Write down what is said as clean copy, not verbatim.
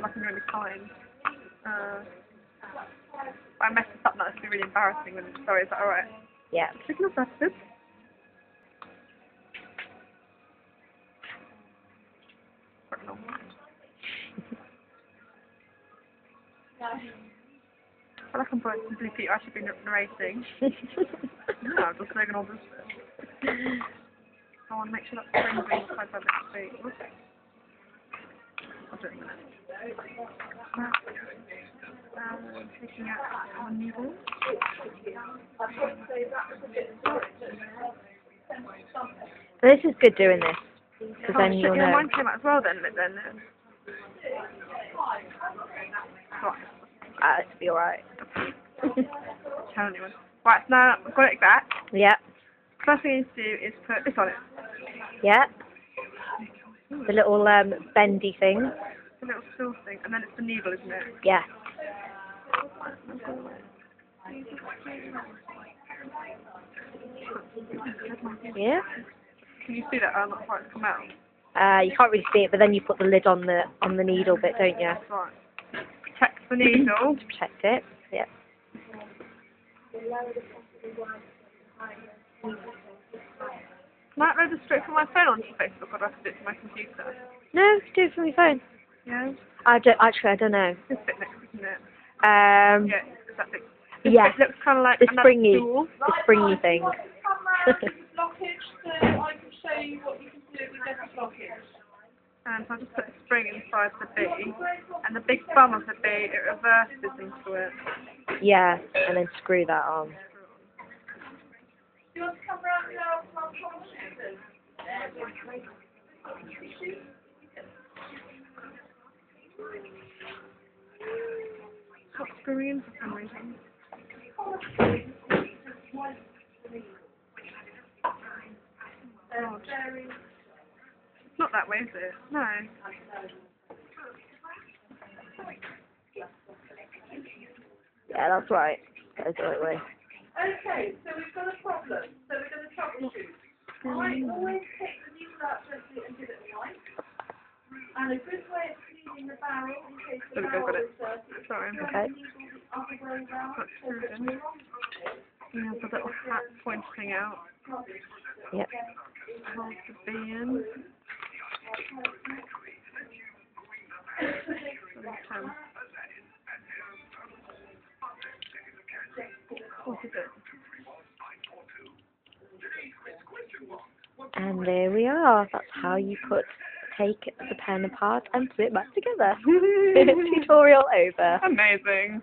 like I'm really kind. I messed this up now, it's really embarrassing. Sorry, is that alright? Yeah. Chicken or breasted? I feel like I'm completely, I should be narrating. No, I'm just saying all this. I want to make sure that's spring green side by the feet. I'll do it in a minute. Taking out one needle. This is good doing this, because then you'll know. Mine came out as well then. It'll be alright. Tell anyone. Right, so now I've got it back. Yeah. First thing you need to do is put this on it. Yeah. The little bendy thing. The little spill thing, and then it's the needle, isn't it? Yeah. Yeah. Can you see that? I'm not quite come out. You can't really see it, but then you put the lid on the needle bit, don't you? Right. Protect the needle. To protect it. Yeah. Can I upload this straight from my phone onto Facebook, or do I have to do it to my computer? No, do it from your phone. Yeah. I don't know. This bit next, isn't it? Yeah, is that big? This yeah. bit looks kind of like The another springy, stool. the springy thing. And so I'll just put the spring inside the B, and the big bum of the B, it reverses into it. Yeah, and then screw that on. Stop screwing for some reason. God. It's not that way, is it? No. Yeah, that's right. That's the right way. Okay, so we've got a problem. So we're going to troubleshoot. I always take the needle out gently and give it a wipe. And a good way of cleaning the barrel in case the barrel is dirty. Sorry. Okay. The other way around. That's screwed in. Yeah, the little hat pointing out. Yep. Hold the B in. What is it? And there we are. That's how you take the pen apart and put it back together. Tutorial over. Amazing.